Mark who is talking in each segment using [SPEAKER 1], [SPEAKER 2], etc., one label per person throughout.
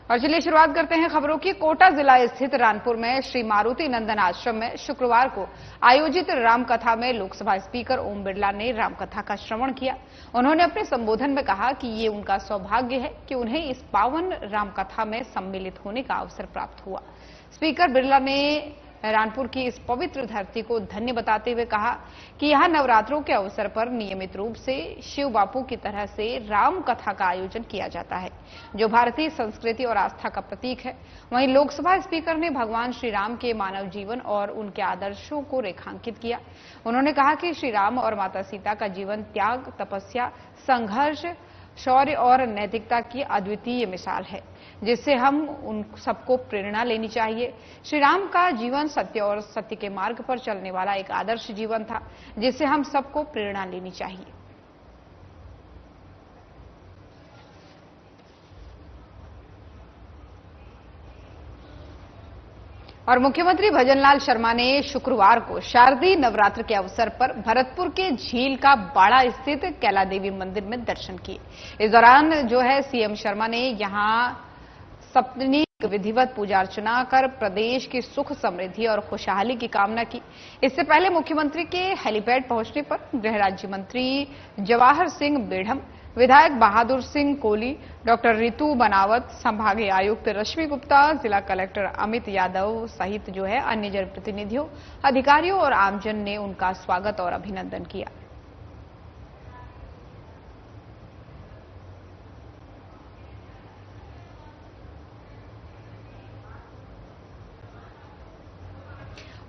[SPEAKER 1] और चलिए शुरुआत करते हैं खबरों की। कोटा जिला स्थित रानपुर में श्री मारुति नंदन आश्रम में शुक्रवार को आयोजित रामकथा में लोकसभा स्पीकर ओम बिरला ने रामकथा का श्रवण किया। उन्होंने अपने संबोधन में कहा कि ये उनका सौभाग्य है कि उन्हें इस पावन रामकथा में सम्मिलित होने का अवसर प्राप्त हुआ। स्पीकर बिरला ने रानपुर की इस पवित्र धरती को धन्य बताते हुए कहा कि यहां नवरात्रों के अवसर पर नियमित रूप से शिव बापू की तरह से राम कथा का आयोजन किया जाता है, जो भारतीय संस्कृति और आस्था का प्रतीक है। वहीं लोकसभा स्पीकर ने भगवान श्री राम के मानव जीवन और उनके आदर्शों को रेखांकित किया। उन्होंने कहा कि श्री राम और माता सीता का जीवन त्याग, तपस्या, संघर्ष, शौर्य और नैतिकता की अद्वितीय मिसाल है, जिससे हम उन सबको प्रेरणा लेनी चाहिए। श्री राम का जीवन सत्य और सत्य के मार्ग पर चलने वाला एक आदर्श जीवन था, जिससे हम सबको प्रेरणा लेनी चाहिए। और मुख्यमंत्री भजनलाल शर्मा ने शुक्रवार को शारदीय नवरात्र के अवसर पर भरतपुर के झील का बाड़ा स्थित कैला देवी मंदिर में दर्शन किए। इस दौरान जो है सीएम शर्मा ने यहां सप्तमी विधिवत पूजा अर्चना कर प्रदेश की सुख समृद्धि और खुशहाली की कामना की। इससे पहले मुख्यमंत्री के हेलीपैड पहुंचने पर गृह राज्य मंत्री जवाहर सिंह बेढ़म, विधायक बहादुर सिंह कोली, डॉक्टर रितु बनावत, संभागीय आयुक्त रश्मि गुप्ता, जिला कलेक्टर अमित यादव सहित जो है अन्य जनप्रतिनिधियों, अधिकारियों और आमजन ने उनका स्वागत और अभिनंदन किया।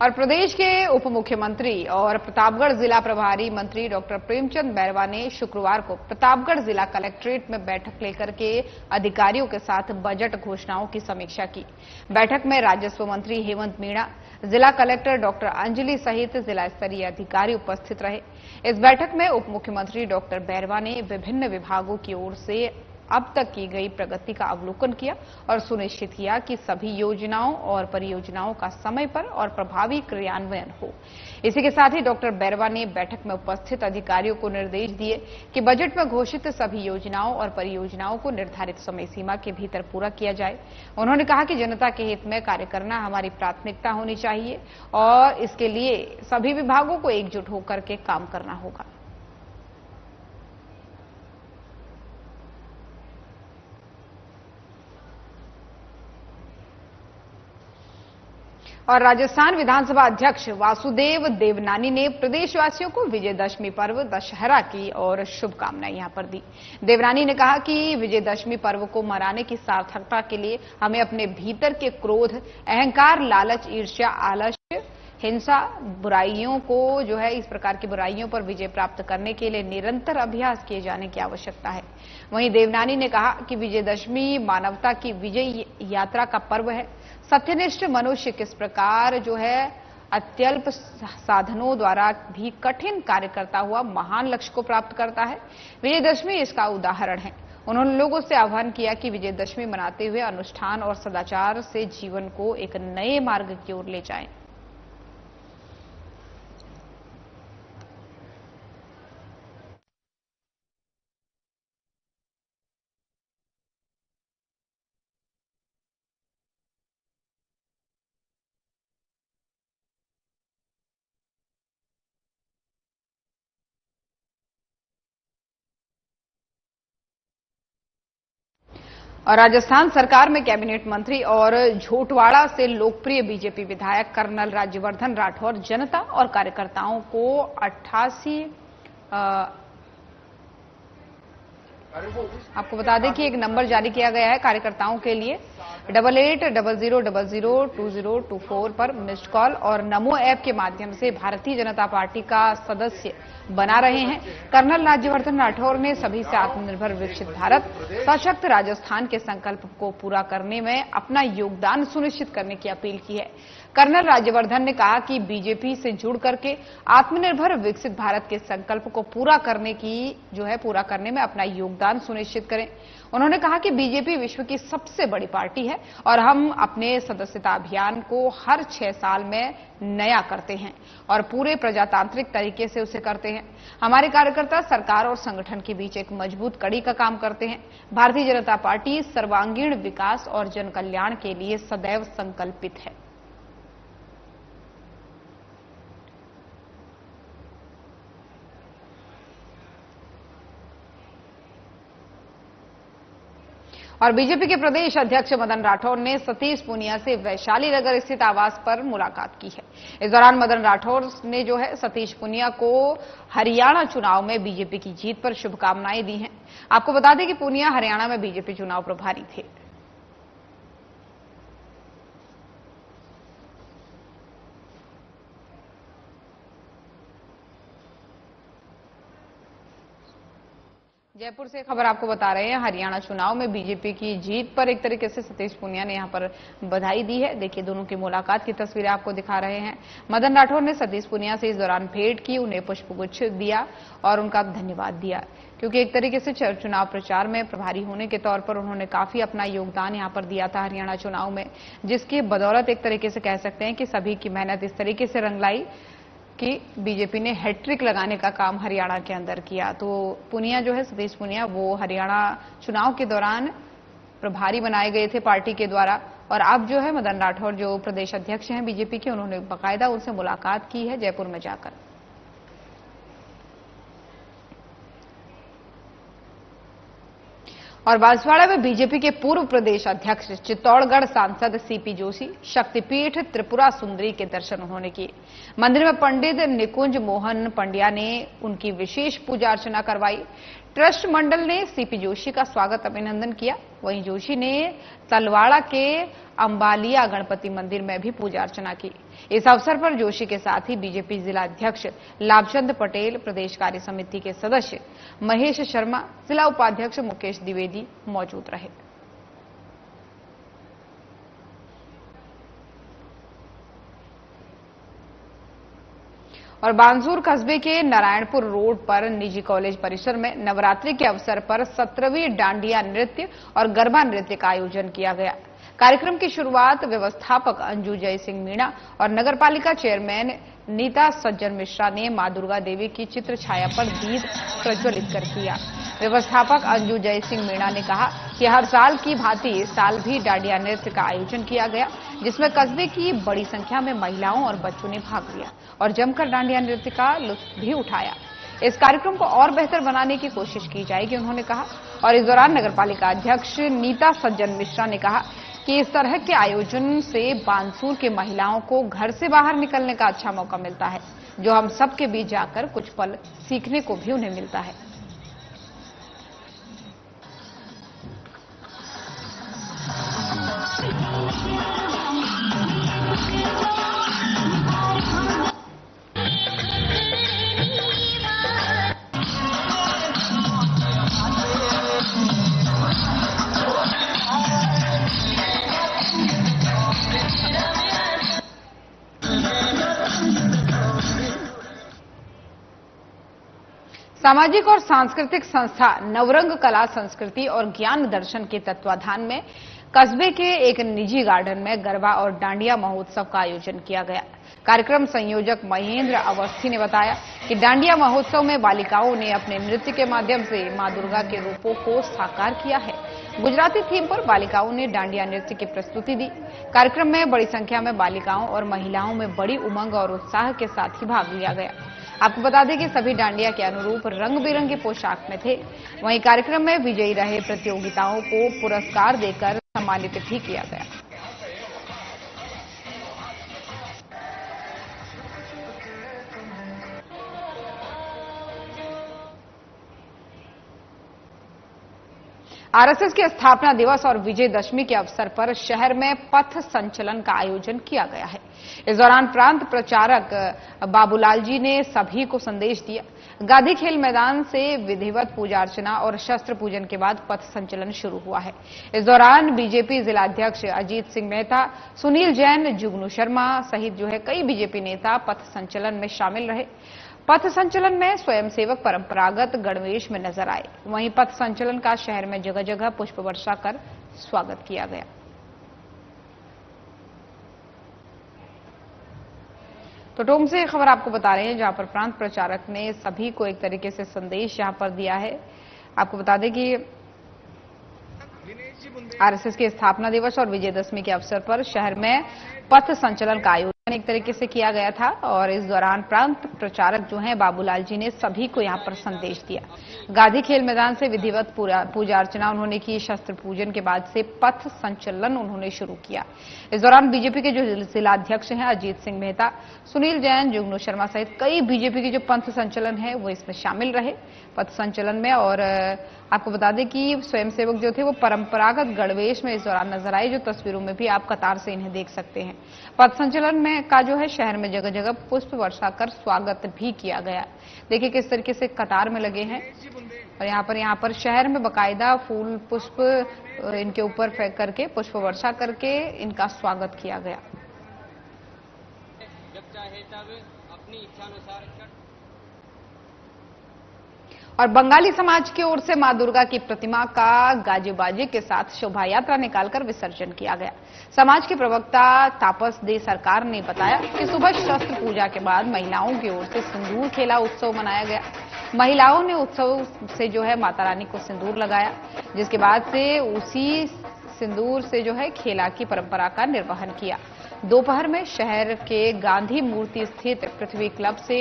[SPEAKER 1] और प्रदेश के उप मुख्यमंत्री और प्रतापगढ़ जिला प्रभारी मंत्री डॉक्टर प्रेमचंद बैरवा ने शुक्रवार को प्रतापगढ़ जिला कलेक्ट्रेट में बैठक लेकर के अधिकारियों के साथ बजट घोषणाओं की समीक्षा की। बैठक में राजस्व मंत्री हेमंत मीणा, जिला कलेक्टर डॉक्टर अंजलि सहित जिला स्तरीय अधिकारी उपस्थित रहे। इस बैठक में उप मुख्यमंत्री डॉक्टर बैरवा ने विभिन्न विभागों की ओर से अब तक की गई प्रगति का अवलोकन किया और सुनिश्चित किया कि सभी योजनाओं और परियोजनाओं का समय पर और प्रभावी क्रियान्वयन हो। इसी के साथ ही डॉक्टर बैरवा ने बैठक में उपस्थित अधिकारियों को निर्देश दिए कि बजट में घोषित सभी योजनाओं और परियोजनाओं को निर्धारित समय सीमा के भीतर पूरा किया जाए। उन्होंने कहा कि जनता के हित में कार्य करना हमारी प्राथमिकता होनी चाहिए और इसके लिए सभी विभागों को एकजुट होकर के काम करना होगा। और राजस्थान विधानसभा अध्यक्ष वासुदेव देवनानी ने प्रदेशवासियों को विजयदशमी पर्व दशहरा की और शुभकामनाएं यहां पर दी। देवनानी ने कहा कि विजयदशमी पर्व को मनाने की सार्थकता के लिए हमें अपने भीतर के क्रोध, अहंकार, लालच, ईर्ष्या, आलस्य, हिंसा, बुराइयों को जो है इस प्रकार की बुराइयों पर विजय प्राप्त करने के लिए निरंतर अभ्यास किए जाने की आवश्यकता है। वहीं देवनानी ने कहा कि विजयदशमी मानवता की विजय यात्रा का पर्व है। सत्यनिष्ठ मनुष्य किस प्रकार जो है अत्यल्प साधनों द्वारा भी कठिन कार्य करता हुआ महान लक्ष्य को प्राप्त करता है, विजयदशमी इसका उदाहरण है। उन्होंने लोगों से आह्वान किया कि विजयदशमी मनाते हुए अनुष्ठान और सदाचार से जीवन को एक नए मार्ग की ओर ले जाएं। और राजस्थान सरकार में कैबिनेट मंत्री और झोटवाड़ा से लोकप्रिय बीजेपी विधायक कर्नल राज्यवर्धन राठौर जनता और कार्यकर्ताओं को 88 आपको बता दें कि एक नंबर जारी किया गया है कार्यकर्ताओं के लिए 8800002024 पर मिस्ड कॉल और नमो ऐप के माध्यम से भारतीय जनता पार्टी का सदस्य बना रहे हैं। कर्नल राज्यवर्धन राठौर ने सभी से आत्मनिर्भर विकसित भारत, सशक्त राजस्थान के संकल्प को पूरा करने में अपना योगदान सुनिश्चित करने की अपील की है। कर्नल राज्यवर्धन ने कहा कि बीजेपी से जुड़ करके आत्मनिर्भर विकसित भारत के संकल्प को पूरा करने में अपना योगदान योगदान सुनिश्चित करें। उन्होंने कहा कि बीजेपी विश्व की सबसे बड़ी पार्टी है और हम अपने सदस्यता अभियान को हर 6 साल में नया करते हैं और पूरे प्रजातांत्रिक तरीके से उसे करते हैं। हमारे कार्यकर्ता सरकार और संगठन के बीच एक मजबूत कड़ी का काम करते हैं। भारतीय जनता पार्टी सर्वांगीण विकास और जन कल्याण के लिए सदैव संकल्पित है। और बीजेपी के प्रदेश अध्यक्ष मदन राठौर ने सतीश पूनिया से वैशाली नगर स्थित आवास पर मुलाकात की है। इस दौरान मदन राठौर ने जो है सतीश पूनिया को हरियाणा चुनाव में बीजेपी की जीत पर शुभकामनाएं दी हैं। आपको बता दें कि पूनिया हरियाणा में बीजेपी चुनाव प्रभारी थे। जयपुर से खबर आपको बता रहे हैं, हरियाणा चुनाव में बीजेपी की जीत पर एक तरीके से सतीश पूनिया ने यहां पर बधाई दी है। देखिए, दोनों की मुलाकात की तस्वीरें आपको दिखा रहे हैं। मदन राठौर ने सतीश पूनिया से इस दौरान भेंट की, उन्हें पुष्पगुच्छ दिया और उनका धन्यवाद दिया, क्योंकि एक तरीके से चुनाव प्रचार में प्रभारी होने के तौर पर उन्होंने काफी अपना योगदान यहां पर दिया था हरियाणा चुनाव में, जिसकी बदौलत एक तरीके से कह सकते हैं कि सभी की मेहनत इस तरीके से रंग लाई कि बीजेपी ने हैट्रिक लगाने का काम हरियाणा के अंदर किया। तो पूनिया जो है, सतीश पूनिया, वो हरियाणा चुनाव के दौरान प्रभारी बनाए गए थे पार्टी के द्वारा। और अब जो है मदन राठौर जो प्रदेश अध्यक्ष हैं बीजेपी के, उन्होंने बाकायदा उनसे मुलाकात की है जयपुर में जाकर। और बांसवाड़ा में बीजेपी के पूर्व प्रदेश अध्यक्ष चित्तौड़गढ़ सांसद सीपी जोशी शक्तिपीठ त्रिपुरा सुंदरी के दर्शन उन्होंने किए। मंदिर में पंडित निकुंज मोहन पंड्या ने उनकी विशेष पूजा अर्चना करवाई। ट्रस्ट मंडल ने सीपी जोशी का स्वागत अभिनंदन किया। वहीं जोशी ने तलवाड़ा के अंबालिया गणपति मंदिर में भी पूजा अर्चना की। इस अवसर पर जोशी के साथ ही बीजेपी जिला अध्यक्ष लाभचंद पटेल, प्रदेश कार्य समिति के सदस्य महेश शर्मा, जिला उपाध्यक्ष मुकेश द्विवेदी मौजूद रहे। और बानसूर कस्बे के नारायणपुर रोड पर निजी कॉलेज परिसर में नवरात्रि के अवसर पर 17वीं डांडिया नृत्य और गरबा नृत्य का आयोजन किया गया। कार्यक्रम की शुरुआत व्यवस्थापक अंजू जय सिंह मीणा और नगरपालिका चेयरमैन नीता सज्जन मिश्रा ने मां दुर्गा देवी की चित्र छाया पर दीप प्रज्वलित कर किया। व्यवस्थापक अंजू जय सिंह मीणा ने कहा कि हर साल की भांति इस साल भी डांडिया नृत्य का आयोजन किया गया, जिसमें कस्बे की बड़ी संख्या में महिलाओं और बच्चों ने भाग लिया और जमकर डांडिया नृत्य का लुत्फ भी उठाया। इस कार्यक्रम को और बेहतर बनाने की कोशिश की जाएगी, उन्होंने कहा। और इस दौरान नगरपालिका अध्यक्ष नीता सज्जन मिश्रा ने कहा कि इस तरह के आयोजन से बानसूर के महिलाओं को घर से बाहर निकलने का अच्छा मौका मिलता है, जो हम सबके बीच जाकर कुछ पल सीखने को भी उन्हें मिलता है। सामाजिक और सांस्कृतिक संस्था नवरंग कला संस्कृति और ज्ञान दर्शन के तत्वाधान में कस्बे के एक निजी गार्डन में गरबा और डांडिया महोत्सव का आयोजन किया गया। कार्यक्रम संयोजक महेंद्र अवस्थी ने बताया कि डांडिया महोत्सव में बालिकाओं ने अपने नृत्य के माध्यम से मां दुर्गा के रूपों को साकार किया है। गुजराती थीम पर बालिकाओं ने डांडिया नृत्य की प्रस्तुति दी। कार्यक्रम में बड़ी संख्या में बालिकाओं और महिलाओं में बड़ी उमंग और उत्साह के साथ ही भाग लिया गया। आपको बता दें कि सभी डांडिया के अनुरूप रंग बिरंगी पोशाक में थे। वहीं कार्यक्रम में विजयी रहे प्रतियोगिताओं को पुरस्कार देकर सम्मानित भी किया गया। आरएसएस के स्थापना दिवस और विजयदशमी के अवसर पर शहर में पथ संचलन का आयोजन किया गया है। इस दौरान प्रांत प्रचारक बाबूलाल जी ने सभी को संदेश दिया। गांधी खेल मैदान से विधिवत पूजा अर्चना और शस्त्र पूजन के बाद पथ संचलन शुरू हुआ है। इस दौरान बीजेपी जिलाध्यक्ष अजीत सिंह मेहता, सुनील जैन, जुगनू शर्मा सहित कई बीजेपी नेता पथ संचलन में शामिल रहे। पथ संचलन में स्वयंसेवक परंपरागत गणवेश में नजर आए। वहीं पथ संचलन का शहर में जगह जगह पुष्प वर्षा कर स्वागत किया गया। तो टोंक से खबर आपको बता रहे हैं, जहां पर प्रांत प्रचारक ने सभी को एक तरीके से संदेश यहां पर दिया है। आपको बता दें कि आरएसएस के स्थापना दिवस और विजयदशमी के अवसर पर शहर में पथ संचलन का आयोजन एक तरीके से किया गया था और इस दौरान प्रांत प्रचारक जो हैं बाबूलाल जी ने सभी को यहां पर संदेश दिया। गांधी खेल मैदान से विधिवत पूजा अर्चना उन्होंने की। शस्त्र पूजन के बाद से पथ संचलन उन्होंने शुरू किया। इस दौरान बीजेपी के जो जिलाध्यक्ष हैं अजीत सिंह मेहता, सुनील जैन, जुगनू शर्मा सहित कई बीजेपी के जो पथ संचलन है वो इसमें शामिल रहे पथ संचलन में। और आपको बता दें कि स्वयंसेवक जो थे वो परंपरागत गणवेश में इस दौरान नजर आए, जो तस्वीरों में भी आप कतार से इन्हें देख सकते हैं। पथ संचलन में का जो है शहर में जगह जगह पुष्प वर्षा कर स्वागत भी किया गया। देखिए किस तरीके से कतार में लगे हैं और यहाँ पर शहर में बकायदा फूल पुष्प इनके ऊपर फेंक करके पुष्प वर्षा करके इनका स्वागत किया गया।
[SPEAKER 2] जब चाहे तब अपनी इच्छानुसार
[SPEAKER 1] और बंगाली समाज की ओर से मां दुर्गा की प्रतिमा का गाजे बाजे के साथ शोभा यात्रा निकालकर विसर्जन किया गया। समाज के प्रवक्ता तापस दे सरकार ने बताया कि सुबह शस्त्र पूजा के बाद महिलाओं की ओर से सिंदूर खेला उत्सव मनाया गया। महिलाओं ने उत्सव से जो है माता रानी को सिंदूर लगाया, जिसके बाद से उसी सिंदूर से जो है खेला की परंपरा का निर्वहन किया। दोपहर में शहर के गांधी मूर्ति स्थित पृथ्वी क्लब से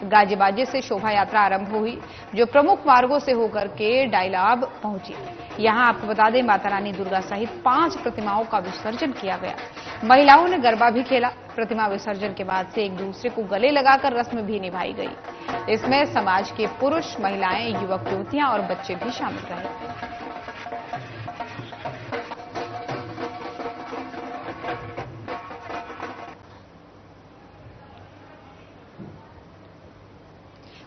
[SPEAKER 1] गाजे बाजे से शोभा यात्रा आरंभ हुई, जो प्रमुख मार्गों से होकर के डायलाब पहुंची। यहां आपको बता दें माता रानी दुर्गा सहित 5 प्रतिमाओं का विसर्जन किया गया। महिलाओं ने गरबा भी खेला। प्रतिमा विसर्जन के बाद से एक दूसरे को गले लगाकर रस्म भी निभाई गई। इसमें समाज के पुरुष, महिलाएं, युवक युवतियां और बच्चे भी शामिल रहे।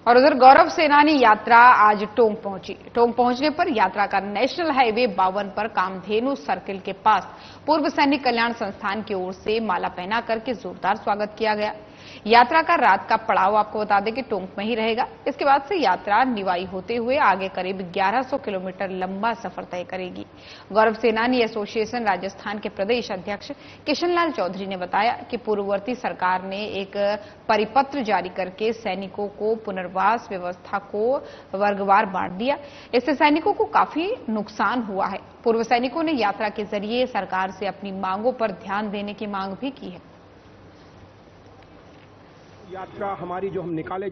[SPEAKER 1] और उधर गौरव सेनानी यात्रा आज टोंक पहुंची। टोंक पहुंचने पर यात्रा का नेशनल हाईवे 52 पर कामधेनु सर्किल के पास पूर्व सैनिक कल्याण संस्थान की ओर से माला पहना करके जोरदार स्वागत किया गया। यात्रा का रात का पड़ाव आपको बता दें कि टोंक में ही रहेगा। इसके बाद से यात्रा निवाई होते हुए आगे करीब 1100 किलोमीटर लंबा सफर तय करेगी। गौरव सेनानी एसोसिएशन राजस्थान के प्रदेश अध्यक्ष किशनलाल चौधरी ने बताया कि पूर्ववर्ती सरकार ने एक परिपत्र जारी करके सैनिकों को पुनर्वास व्यवस्था को वर्गवार बांट दिया। इससे सैनिकों को काफी नुकसान हुआ है। पूर्व सैनिकों ने यात्रा के जरिए सरकार से अपनी मांगों पर ध्यान देने की मांग भी की है।
[SPEAKER 3] यात्रा हमारी जो हम निकाल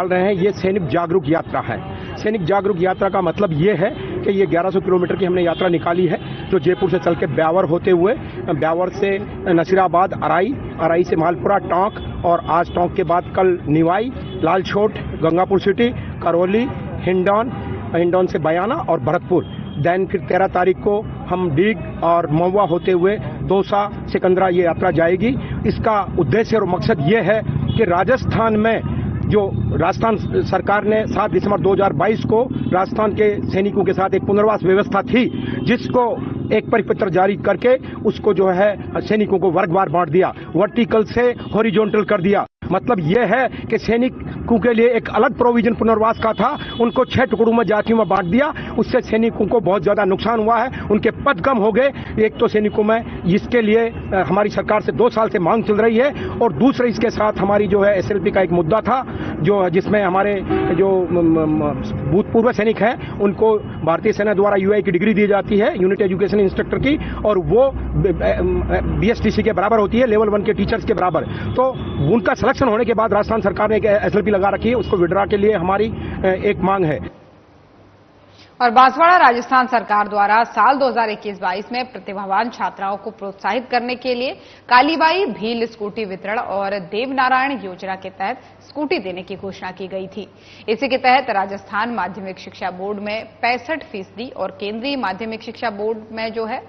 [SPEAKER 3] रहे हैं ये सैनिक जागरूक यात्रा है। सैनिक जागरूक यात्रा का मतलब ये है कि ये 1100 किलोमीटर की हमने यात्रा निकाली है, जो जयपुर से चल के ब्यावर होते हुए, ब्यावर से नसीराबाद, अराई से मालपुरा, टोंक और आज टोंक के बाद कल निवाई, लालछोट, गंगापुर सिटी, करौली, हिंडौन से बयाना और भरतपुर। देन फिर 13 तारीख को हम डीग और महुआ होते हुए दौसा, सिकंदरा ये यात्रा जाएगी। इसका उद्देश्य और मकसद ये है कि राजस्थान में जो राजस्थान सरकार ने 7 दिसंबर 2022 को राजस्थान के सैनिकों के साथ एक पुनर्वास व्यवस्था थी, जिसको एक परिपत्र जारी करके उसको जो है सैनिकों को वर्गवार बांट दिया, वर्टिकल से हॉरिजॉन्टल कर दिया। मतलब यह है कि सैनिकों के लिए एक अलग प्रोविजन पुनर्वास का था, उनको 6 टुकड़ों में जातियों में बांट दिया। उससे सैनिकों को बहुत ज्यादा नुकसान हुआ है, उनके पद कम हो गए। एक तो सैनिकों में इसके लिए हमारी सरकार से 2 साल से मांग चल रही है, और दूसरे इसके साथ हमारी जो है एसएलपी का एक मुद्दा था, जो जिसमें हमारे जो भूतपूर्व सैनिक हैं उनको भारतीय सेना द्वारा यूआई की डिग्री दी जाती है, यूनिट एजुकेशन इंस्ट्रक्टर की, और वो बीएसटीसी के बराबर होती है, लेवल 1 के टीचर्स के बराबर। तो उनका सिलेक्शन होने के बाद राजस्थान सरकार ने एक एसएलपी लगा रखी है, उसको विड्रा के लिए हमारी एक मांग है।
[SPEAKER 1] और बांसवाड़ा राजस्थान सरकार द्वारा साल 2021-22 में प्रतिभावान छात्राओं को प्रोत्साहित करने के लिए कालीबाई भील स्कूटी वितरण और देवनारायण योजना के तहत स्कूटी देने की घोषणा की गई थी। इसी के तहत राजस्थान माध्यमिक शिक्षा बोर्ड में 65% और केंद्रीय माध्यमिक शिक्षा बोर्ड में जो है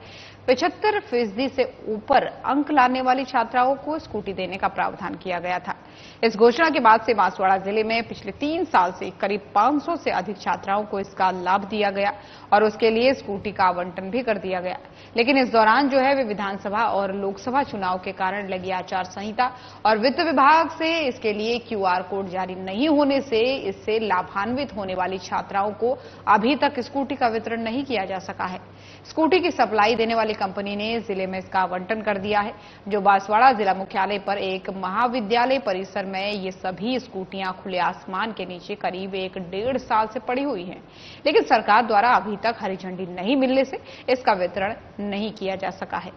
[SPEAKER 1] 75% से ऊपर अंक लाने वाली छात्राओं को स्कूटी देने का प्रावधान किया गया था। इस घोषणा के बाद से बांसवाड़ा जिले में पिछले 3 साल से करीब 500 से अधिक छात्राओं को इसका लाभ दिया गया और उसके लिए स्कूटी का आवंटन भी कर दिया गया। लेकिन इस दौरान जो है वे विधानसभा और लोकसभा चुनाव के कारण लगी आचार संहिता और वित्त विभाग से इसके लिए QR कोड जारी नहीं होने से इससे लाभान्वित होने वाली छात्राओं को अभी तक स्कूटी का वितरण नहीं किया जा सका है। स्कूटी की सप्लाई देने वाली कंपनी ने जिले में इसका आवंटन कर दिया है। जो बांसवाड़ा जिला मुख्यालय पर एक महाविद्यालय परिसर में ये सभी स्कूटियां खुले आसमान के नीचे करीब 1-1.5 साल से पड़ी हुई हैं, लेकिन सरकार द्वारा अभी तक हरी झंडी नहीं मिलने से इसका वितरण नहीं किया जा सका है।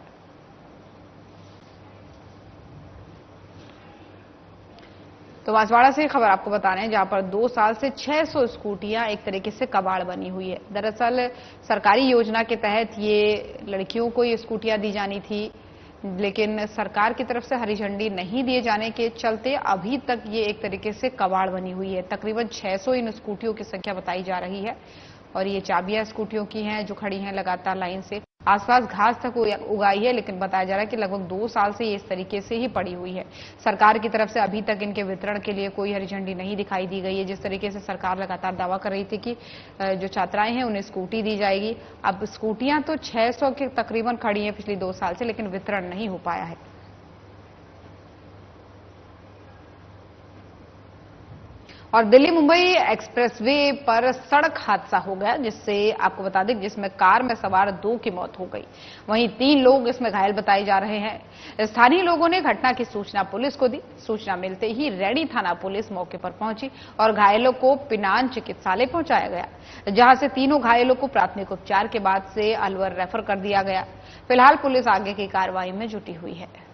[SPEAKER 1] तो बांसवाड़ा से खबर आपको बता रहे हैं, जहां पर 2 साल से 600 स्कूटियां एक तरीके से कबाड़ बनी हुई है। दरअसल सरकारी योजना के तहत ये लड़कियों को ये स्कूटियां दी जानी थी, लेकिन सरकार की तरफ से हरी झंडी नहीं दिए जाने के चलते अभी तक ये एक तरीके से कबाड़ बनी हुई है। तकरीबन 600 इन स्कूटियों की संख्या बताई जा रही है और ये चाबियां स्कूटियों की हैं जो खड़ी हैं लगातार लाइन से। आसपास घास तक उगाई है, लेकिन बताया जा रहा है कि लगभग 2 साल से ये इस तरीके से ही पड़ी हुई है। सरकार की तरफ से अभी तक इनके वितरण के लिए कोई हरी झंडी नहीं दिखाई दी गई है। जिस तरीके से सरकार लगातार दावा कर रही थी कि जो छात्राएं हैं उन्हें स्कूटी दी जाएगी, अब स्कूटियां तो 600 के तकरीबन खड़ी हैं पिछली 2 साल से, लेकिन वितरण नहीं हो पाया है। और दिल्ली मुंबई एक्सप्रेसवे पर सड़क हादसा हो गया, जिससे आपको बता दें जिसमें कार में सवार 2 की मौत हो गई। वहीं 3 लोग इसमें घायल बताए जा रहे हैं। स्थानीय लोगों ने घटना की सूचना पुलिस को दी। सूचना मिलते ही रैणी थाना पुलिस मौके पर पहुंची और घायलों को पिनान चिकित्सालय पहुंचाया गया, जहां से तीनों घायलों को प्राथमिक उपचार के बाद से अलवर रेफर कर दिया गया। फिलहाल पुलिस आगे की कार्रवाई में जुटी हुई है।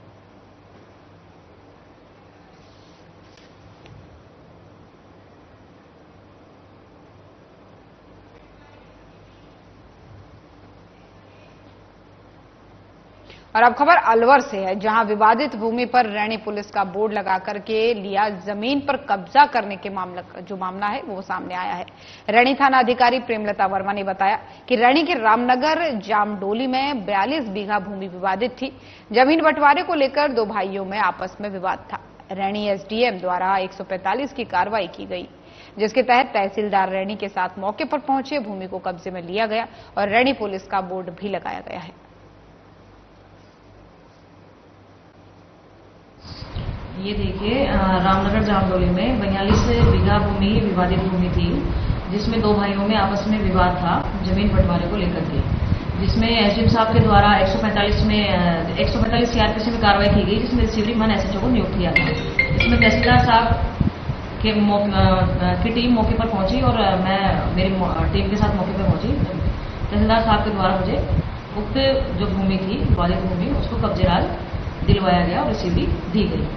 [SPEAKER 1] और अब खबर अलवर से है, जहां विवादित भूमि पर रैणी पुलिस का बोर्ड लगा करके लिया जमीन पर कब्जा करने के मामला है वो सामने आया है। रैणी थाना अधिकारी प्रेमलता वर्मा ने बताया कि रैणी के रामनगर जामडोली में 42 बीघा भूमि विवादित थी। जमीन बंटवारे को लेकर 2 भाइयों में आपस में विवाद था। रैणी SDM द्वारा 145 की कार्रवाई की गई, जिसके तहत तहसीलदार रैणी के साथ मौके पर पहुंचे, भूमि को कब्जे में लिया गया और रैणी पुलिस का बोर्ड भी लगाया गया है।
[SPEAKER 4] ये देखिए, रामनगर जामडोली में 42 बीघा भूमि विवादित भूमि थी, जिसमें 2 भाइयों में आपस में विवाद था जमीन बंटवारे को लेकर के, जिसमें SDM साहब के द्वारा 145 CRPC में कार्रवाई की गई, जिसमें रिसीवरी मन SHO को नियुक्त किया गया। इसमें तहसीलदार साहब की टीम मौके पर पहुंची और मैं मेरी टीम के साथ मौके पर पहुंची। तहसीलदार साहब के द्वारा मुझे उक्त जो भूमि थी विवादित भूमि उसको कब्जेदार दिलवाया गया और रिसीवरी दी गई।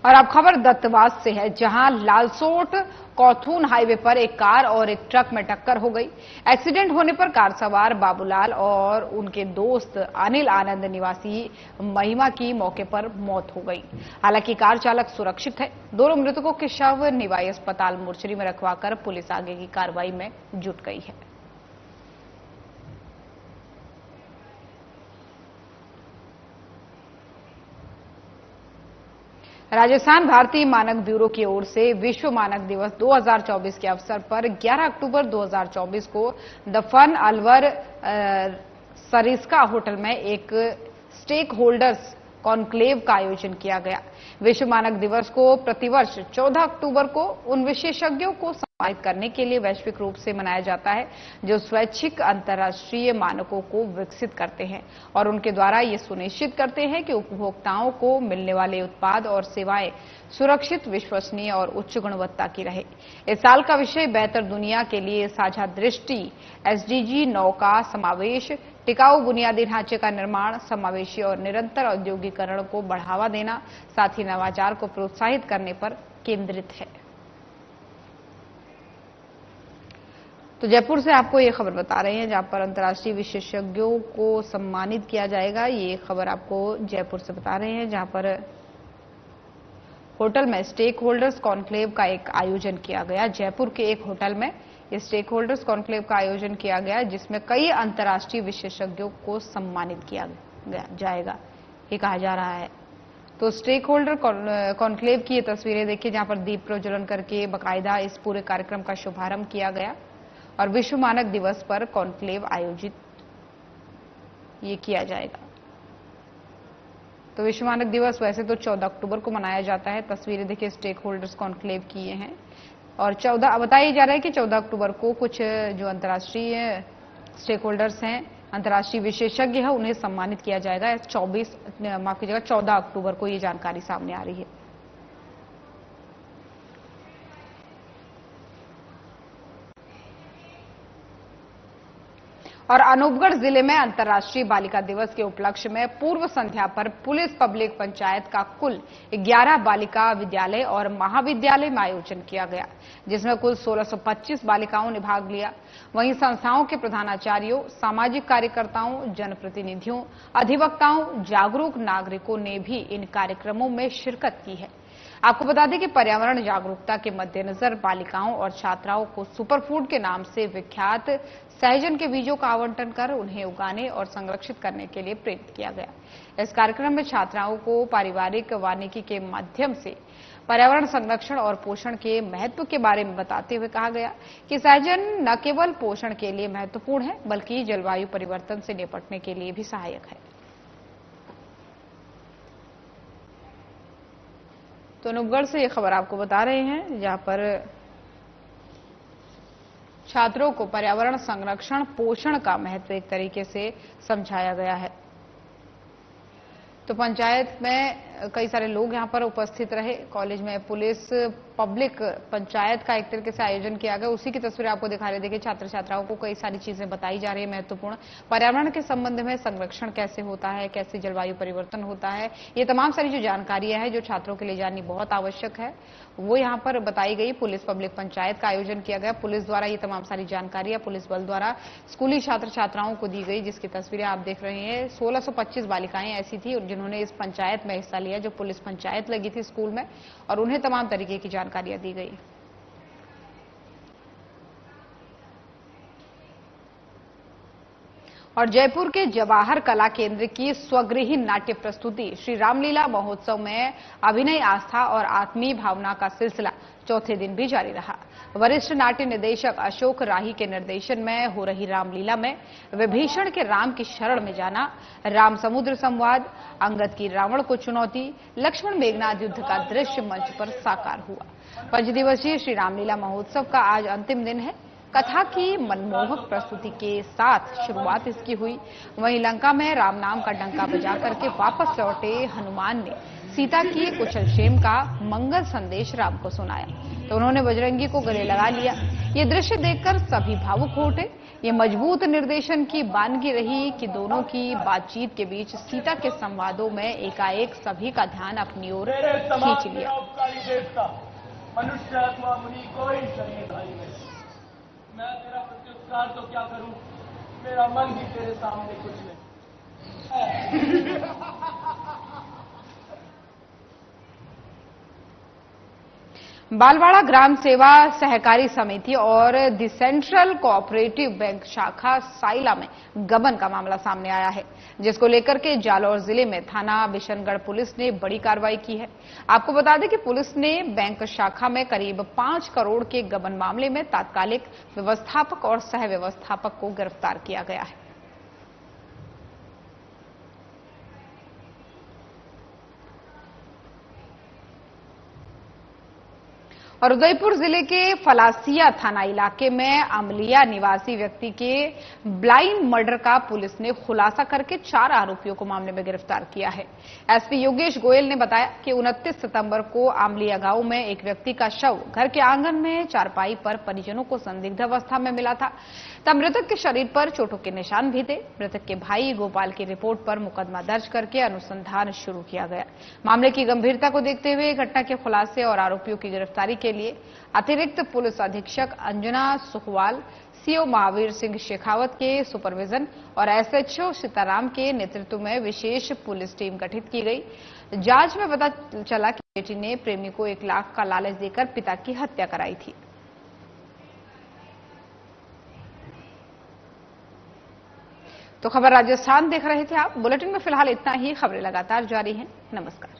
[SPEAKER 1] और अब खबर दत्तवास से है, जहां लालसोट कौथून हाईवे पर एक कार और एक ट्रक में टक्कर हो गई। एक्सीडेंट होने पर कार सवार बाबूलाल और उनके दोस्त अनिल आनंद निवासी महिमा की मौके पर मौत हो गई। हालांकि कार चालक सुरक्षित है। दोनों मृतकों के शव निवाई अस्पताल मोर्चरी में रखवाकर पुलिस आगे की कार्रवाई में जुट गई है। राजस्थान भारतीय मानक ब्यूरो की ओर से विश्व मानक दिवस 2024 के अवसर पर 11 अक्टूबर 2024 को the fun Alwar Sariska hotel में एक स्टेक होल्डर्स कॉन्क्लेव का आयोजन किया गया। विश्व मानक दिवस को प्रतिवर्ष 14 अक्टूबर को उन विशेषज्ञों को सम्मानित करने के लिए वैश्विक रूप से मनाया जाता है जो स्वैच्छिक अंतर्राष्ट्रीय मानकों को विकसित करते हैं और उनके द्वारा ये सुनिश्चित करते हैं कि उपभोक्ताओं को मिलने वाले उत्पाद और सेवाएं सुरक्षित, विश्वसनीय और उच्च गुणवत्ता की रहे। इस साल का विषय बेहतर दुनिया के लिए साझा दृष्टि, SDG 9 का समावेश, टिकाऊ बुनियादी ढांचे का निर्माण, समावेशी और निरंतर औद्योगिकरण को बढ़ावा देना, साथ ही नवाचार को प्रोत्साहित करने पर केंद्रित है। तो जयपुर से आपको ये खबर बता रहे हैं, जहां पर अंतर्राष्ट्रीय विशेषज्ञों को सम्मानित किया जाएगा। ये खबर आपको जयपुर से बता रहे हैं, जहां पर होटल में स्टेक होल्डर्स कॉन्क्लेव का एक आयोजन किया गया। जयपुर के एक होटल में इस स्टेक होल्डर्स कॉन्क्लेव का आयोजन किया गया, जिसमें कई अंतर्राष्ट्रीय विशेषज्ञों को सम्मानित किया जाएगा, ये कहा जा रहा है। तो स्टेक होल्डर कॉन्क्लेव की ये तस्वीरें देखिए, जहां पर दीप प्रज्वलन करके बाकायदा इस पूरे कार्यक्रम का शुभारंभ किया गया और विश्व मानक दिवस पर कॉन्क्लेव आयोजित ये किया जाएगा। तो विश्व मानक दिवस वैसे तो 14 अक्टूबर को मनाया जाता है। तस्वीरें देखिए, स्टेक होल्डर्स कॉन्क्लेव किए हैं और 14 बताया जा रहा है कि 14 अक्टूबर को कुछ जो अंतर्राष्ट्रीय स्टेक होल्डर्स हैं, अंतर्राष्ट्रीय विशेषज्ञ है, उन्हें सम्मानित किया जाएगा। 14 अक्टूबर को ये जानकारी सामने आ रही है। और अनूपगढ़ जिले में अंतर्राष्ट्रीय बालिका दिवस के उपलक्ष्य में पूर्व संध्या पर पुलिस पब्लिक पंचायत का कुल 11 बालिका विद्यालय और महाविद्यालय में आयोजन किया गया, जिसमें कुल 1625 बालिकाओं ने भाग लिया। वहीं संस्थाओं के प्रधानाचार्यों, सामाजिक कार्यकर्ताओं, जनप्रतिनिधियों, अधिवक्ताओं, जागरूक नागरिकों ने भी इन कार्यक्रमों में शिरकत की है। आपको बता दें कि पर्यावरण जागरूकता के मद्देनजर बालिकाओं और छात्राओं को सुपरफूड के नाम से विख्यात सहजन के बीजों का आवंटन कर उन्हें उगाने और संरक्षित करने के लिए प्रेरित किया गया। इस कार्यक्रम में छात्राओं को पारिवारिक वानिकी के माध्यम से पर्यावरण संरक्षण और पोषण के महत्व के बारे में बताते हुए कहा गया कि सहजन न केवल पोषण के लिए महत्वपूर्ण है, बल्कि जलवायु परिवर्तन से निपटने के लिए भी सहायक है। तो अनूपगढ़ से ये खबर आपको बता रहे हैं, जहां पर छात्रों को पर्यावरण संरक्षण, पोषण का महत्व एक तरीके से समझाया गया है। तो पंचायत में कई सारे लोग यहां पर उपस्थित रहे। कॉलेज में पुलिस पब्लिक पंचायत का एक तरीके से आयोजन किया गया, उसी की तस्वीर आपको दिखा रहे। देखिए, छात्र छात्राओं को कई सारी चीजें बताई जा रही है महत्वपूर्ण। पर्यावरण के संबंध में संरक्षण कैसे होता है, कैसे जलवायु परिवर्तन होता है, ये तमाम सारी जो जानकारियां हैं जो छात्रों के लिए जाननी बहुत आवश्यक है, वो यहाँ पर बताई गई। पुलिस पब्लिक पंचायत का आयोजन किया गया। पुलिस द्वारा ये तमाम सारी जानकारियां पुलिस बल द्वारा स्कूली छात्र छात्राओं को दी गई, जिसकी तस्वीरें आप देख रहे हैं। 1625 बालिकाएं ऐसी थी जिन्होंने इस पंचायत में हिस्सा लिया, जो पुलिस पंचायत लगी थी स्कूल में, और उन्हें तमाम तरीके की जानकारियां दी गई। और जयपुर के जवाहर कला केंद्र की स्वगृही नाट्य प्रस्तुति श्री रामलीला महोत्सव में अभिनय, आस्था और आत्मीय भावना का सिलसिला चौथे दिन भी जारी रहा। वरिष्ठ नाट्य निर्देशक अशोक राही के निर्देशन में हो रही रामलीला में विभीषण के राम की शरण में जाना, राम समुद्र संवाद, अंगद की रावण को चुनौती, लक्ष्मण मेघनाद युद्ध का दृश्य मंच पर साकार हुआ। 5 दिवसीय श्री रामलीला महोत्सव का आज अंतिम दिन है। कथा की मनमोहक प्रस्तुति के साथ शुरुआत इसकी हुई। वहीं लंका में राम नाम का डंका बजा करके वापस लौटे हनुमान ने सीता की कुशलक्षेम का मंगल संदेश राम को सुनाया, तो उन्होंने बजरंगी को गले लगा लिया। ये दृश्य देखकर सभी भावुक हो उठे। ये मजबूत निर्देशन की बानगी रही कि दोनों की बातचीत के बीच सीता के संवादों में एकाएक सभी का ध्यान अपनी ओर खींच लिया।
[SPEAKER 5] मनुष्य अथवा मुनि कोई शरीरधारी नहीं। मैं तेरा प्रत्युपकार तो क्या करूं, मेरा मन भी तेरे सामने कुछ नहीं।
[SPEAKER 1] बालवाड़ा ग्राम सेवा सहकारी समिति और द सेंट्रल कोऑपरेटिव बैंक शाखा साइला में गबन का मामला सामने आया है, जिसको लेकर के जालौर जिले में थाना बिशनगढ़ पुलिस ने बड़ी कार्रवाई की है। आपको बता दें कि पुलिस ने बैंक शाखा में करीब 5 करोड़ के गबन मामले में तात्कालिक व्यवस्थापक और सह व्यवस्थापक को गिरफ्तार किया गया है। और उदयपुर जिले के फलासिया थाना इलाके में अमलिया निवासी व्यक्ति के ब्लाइंड मर्डर का पुलिस ने खुलासा करके 4 आरोपियों को मामले में गिरफ्तार किया है। एसपी योगेश गोयल ने बताया कि 29 सितंबर को आमलिया गांव में एक व्यक्ति का शव घर के आंगन में चारपाई पर परिजनों को संदिग्ध अवस्था में मिला था। तब मृतक के शरीर पर चोटों के निशान भी थे। मृतक के भाई गोपाल की रिपोर्ट पर मुकदमा दर्ज करके अनुसंधान शुरू किया गया। मामले की गंभीरता को देखते हुए घटना के खुलासे और आरोपियों की गिरफ्तारी के लिए अतिरिक्त पुलिस अधीक्षक अंजना सुखवाल, सीओ महावीर सिंह शेखावत के सुपरविजन और एसएचओ सीताराम के नेतृत्व में विशेष पुलिस टीम गठित की गई। जांच में पता चला कि बेटी ने प्रेमी को 1 लाख का लालच देकर पिता की हत्या कराई थी। तो खबर राजस्थान देख रहे थे आप। बुलेटिन में फिलहाल इतना ही। खबरें लगातार जारी हैं। नमस्कार।